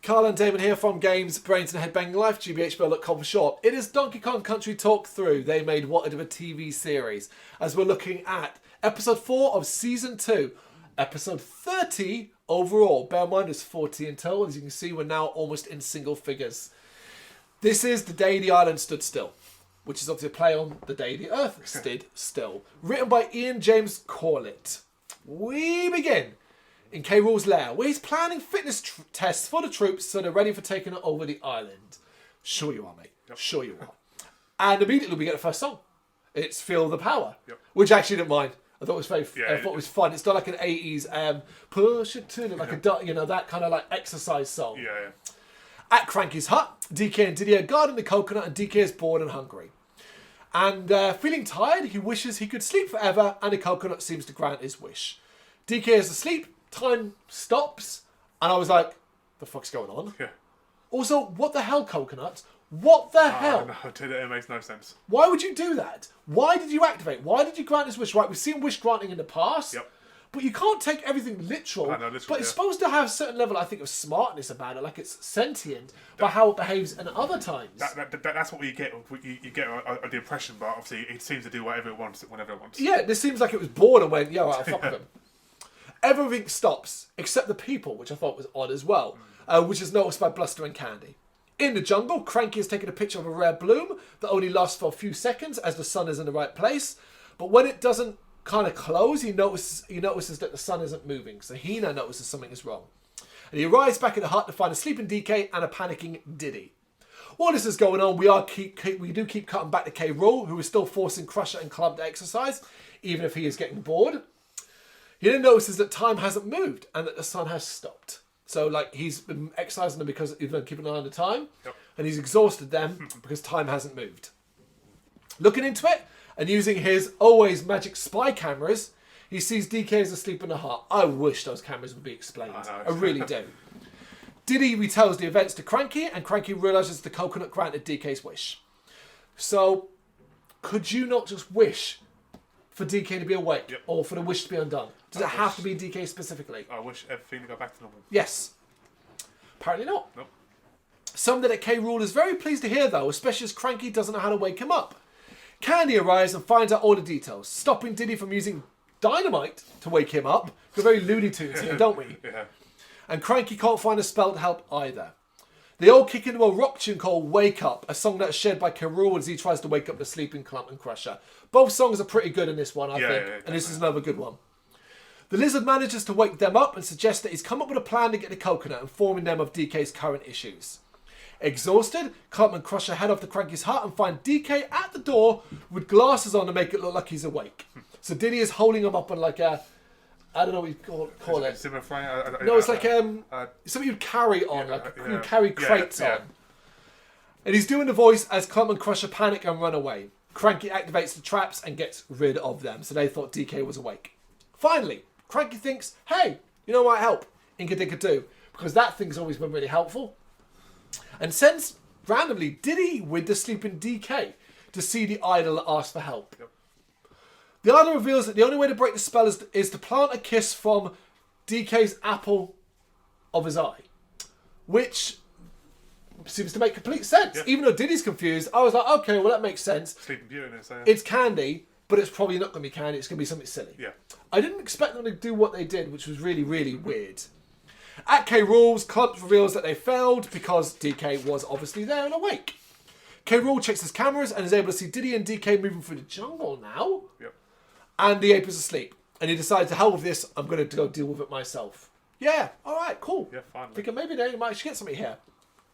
Carl and Damon here from Games, Brrraains A Head-Banging Life, gbhblofficial for short. It is Donkey Kong Country Talk Through. They made what of a TV series, as we're looking at episode 4 of season 2, episode 30 overall. Bear in mind there's 40 in total. As you can see, we're now almost in single figures. This is The Day the Island Stood Still, which is obviously a play on The Day the Earth Stood Still. Written by Ian James Corlett. We begin in K. Rool's lair, where he's planning fitness tests for the troops so they're ready for taking over the island. Sure you are, mate. Yep. Sure you are. And immediately we get the first song. It's Feel the Power, which I actually didn't mind. I thought it was I thought it was fun. It's not like an 80s push it to it, like a that kind of like exercise song. Yeah. At Cranky's hut, DK and Diddy are guarding the coconut, and DK is bored and hungry. And feeling tired, he wishes he could sleep forever, and the coconut seems to grant his wish. DK is asleep. Time stops, and I was like, the fuck's going on? Yeah. Also, what the hell, coconut? What the hell? No, it makes no sense. Why would you do that? Why did you activate? Why did you grant his wish? Right, we've seen wish granting in the past, but you can't take everything literal. But it's supposed to have a certain level, I think, of smartness about it, like it's sentient by how it behaves in other times. That's what you get. You get the impression, but obviously it seems to do whatever it wants, whenever it wants. Yeah, this seems like it was bored and went, I'll fuck with him. Everything stops, except the people, which I thought was odd as well, which is noticed by Bluster and Candy. In the jungle, Cranky has taken a picture of a rare bloom that only lasts for a few seconds as the sun is in the right place. But when it doesn't kind of close, he notices that the sun isn't moving. So he now notices something is wrong. And he arrives back in the hut to find a sleeping DK and a panicking Diddy. While this is going on, we do keep cutting back to K. Rool, who is still forcing Crusher and Club to exercise, even if he is getting bored. He then notices that time hasn't moved and that the sun has stopped. So, like, he's been exercising them because he's been keeping an eye on the time, and he's exhausted them because time hasn't moved. Looking into it and using his always magic spy cameras, he sees DK is asleep in the hut. I wish those cameras would be explained. I really do. Diddy retells the events to Cranky, and Cranky realises the coconut granted DK's wish. So, could you not just wish for DK to be awake, or for the wish to be undone? Does it have to be DK specifically? I wish everything to go back to normal. Yes. Apparently not. Nope. Something that K. Rool is very pleased to hear, though, especially as Cranky doesn't know how to wake him up. Candy arrives and finds out all the details, stopping Diddy from using dynamite to wake him up. We're very Looney Tunes here, don't we? Yeah. And Cranky can't find a spell to help either. They all kick into a rock tune called Wake Up, a song that is shared by K. Rool as he tries to wake up the sleeping Clump and Crusher. Both songs are pretty good in this one, I think, and this is another good one. The lizard manages to wake them up and suggests that he's come up with a plan to get the coconut, informing them of DK's current issues. Exhausted, Clump and Crusher head off to Cranky's hut and find DK at the door with glasses on to make it look like he's awake. So Diddy is holding him up on like a, I don't know what you call it. No, it's like something you'd carry on, you carry crates on. And he's doing the voice as Clump and Crusher panic and run away. Cranky activates the traps and gets rid of them, so they thought DK was awake. Finally, Cranky thinks, hey, you know what might help? Inka-Dinka-Doo, because that thing's always been really helpful. And sends, randomly, Diddy with the sleeping DK to see the idol that asks for help. The idol reveals that the only way to break the spell is to plant a kiss from DK's apple of his eye, which seems to make complete sense. Even though Diddy's confused, I was like, okay, well, that makes sense. Sleeping Beauty, it's candy, but it's probably not going to be candy. It's going to be something silly. Yeah. I didn't expect them to do what they did, which was really, really weird. At K. Rool's, Clump reveals that they failed because DK was obviously there and awake. K. Rool checks his cameras and is able to see Diddy and DK moving through the jungle now. And the ape is asleep. And he decides, to hell with this, I'm going to go deal with it myself. Yeah, all right, cool. Yeah, finally. Thinking maybe they might actually get something here.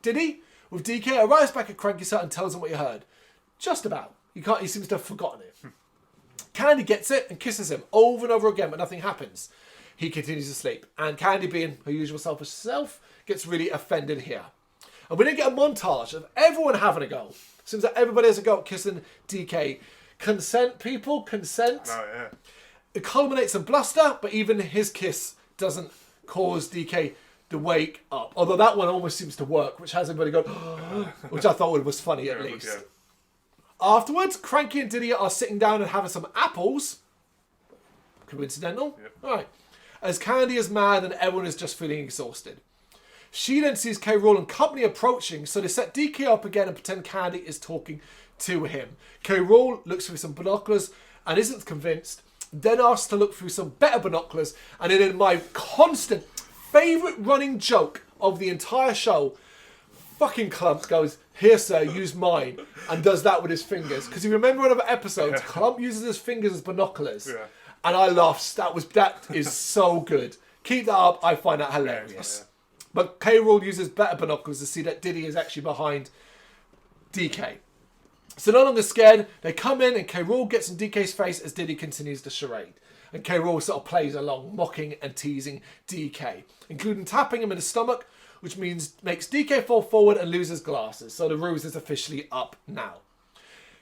Diddy, with DK, arrives back at Cranky's hut and tells him what you heard. Just about. He seems to have forgotten it. Candy gets it and kisses him over and over again, but nothing happens. He continues to sleep. And Candy, being her usual selfish self, gets really offended here. And we then get a montage of everyone having a go. Seems like everybody has a go at kissing DK. Consent, people, consent. Oh, yeah. It culminates in bluster, but even his kiss doesn't cause DK to wake up. Although that one almost seems to work, which has everybody going, which I thought was funny at least. Yeah. Afterwards, Cranky and Diddy are sitting down and having some apples. Coincidental? Yep. All right. As Candy is mad and everyone is just feeling exhausted. She then sees K. Rool and company approaching, so they set DK up again and pretend Candy is talking to him. K. Rool looks through some binoculars and isn't convinced, then asks to look through some better binoculars, and then in my constant favourite running joke of the entire show, fucking Clump goes, "Here, sir, use mine," and does that with his fingers. Because you remember in other episodes, Clump uses his fingers as binoculars. Yeah. And I laughed. That is so good. Keep that up. I find that hilarious. But K. Rool uses better binoculars to see that Diddy is actually behind DK. So no longer scared, they come in and K. Rool gets in DK's face as Diddy continues the charade. And K. Rool sort of plays along, mocking and teasing DK, including tapping him in the stomach, which makes DK fall forward and lose his glasses. So the ruse is officially up now.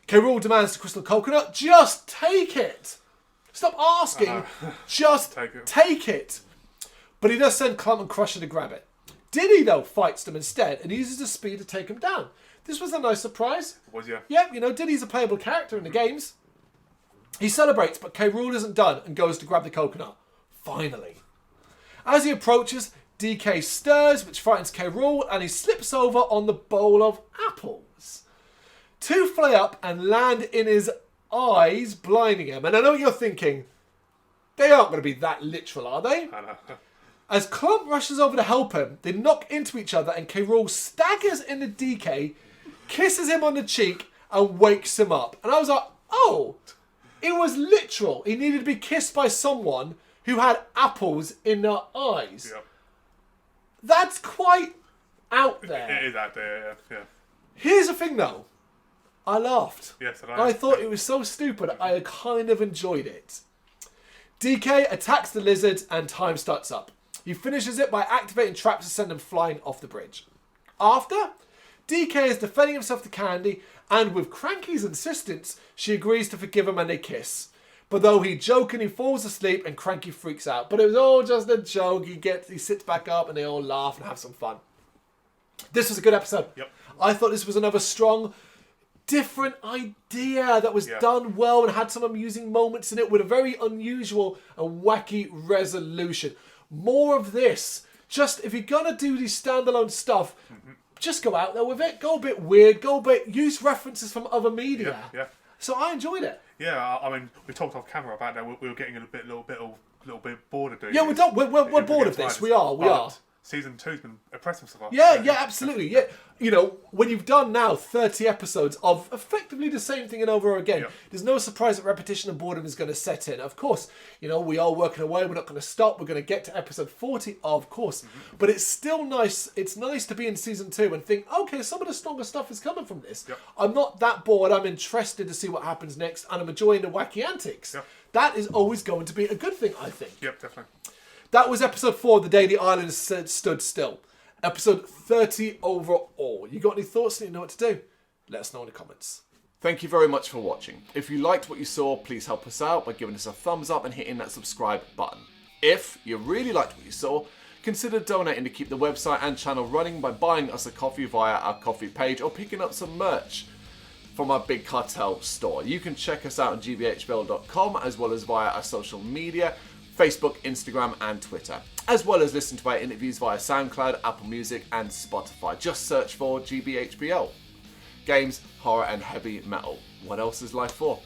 K. Rool demands the crystal coconut. Just take it. Stop asking. Just take it. But he does send Clump and Crusher to grab it. Diddy, though, fights them instead and uses the speed to take him down. This was a nice surprise. Was, yeah. Yeah, Diddy's a playable character in the games. He celebrates, but K. Rool isn't done and goes to grab the coconut. Finally. As he approaches, DK stirs, which frightens K. Rool, and he slips over on the bowl of apples. Two fly up and land in his eyes, blinding him. And I know what you're thinking. They aren't going to be that literal, are they? I know. As Clump rushes over to help him, they knock into each other and K. Rool staggers into DK, kisses him on the cheek, and wakes him up. And I was like, oh, it was literal. He needed to be kissed by someone who had apples in their eyes. Yep. That's quite out there. It is out there, yeah. Here's the thing, though. I laughed. Yes, I thought it was so stupid, I kind of enjoyed it. DK attacks the lizard and time starts up. He finishes it by activating traps to send them flying off the bridge. After, DK is defending himself to Candy, and with Cranky's insistence, she agrees to forgive him and they kiss. But though he jokingly falls asleep and Cranky freaks out. But it was all just a joke. He sits back up and they all laugh and have some fun. This was a good episode. Yep. I thought this was another strong, different idea that was done well and had some amusing moments in it with a very unusual and wacky resolution. More of this. Just, if you're going to do these standalone stuff, just go out there with it. Go a bit weird. Use references from other media. Yeah. So I enjoyed it. Yeah, I mean, we talked off camera about that. We were getting a little bit bored of doing Yeah, this. we're bored of this. We are. Season 2's been impressive so far. Yeah, absolutely. Yeah, when you've done now 30 episodes of effectively the same thing and over again, there's no surprise that repetition and boredom is going to set in. Of course, we are working away. We're not going to stop. We're going to get to episode 40, of course. But it's still nice. It's nice to be in season 2 and think, okay, some of the stronger stuff is coming from this. Yep. I'm not that bored. I'm interested to see what happens next, and I'm enjoying the wacky antics. Yep. That is always going to be a good thing, I think. Yep, definitely. That was episode 4, The Day the Island Stood Still. Episode 30 overall. You got any thoughts and you know what to do? Let us know in the comments. Thank you very much for watching. If you liked what you saw, please help us out by giving us a thumbs up and hitting that subscribe button. If you really liked what you saw, consider donating to keep the website and channel running by buying us a coffee via our coffee page or picking up some merch from our Big Cartel store. You can check us out on gbhbl.com as well as via our social media, Facebook, Instagram and Twitter, as well as listen to our interviews via SoundCloud, Apple Music and Spotify. Just search for GBHBL. Games, horror and heavy metal. What else is life for?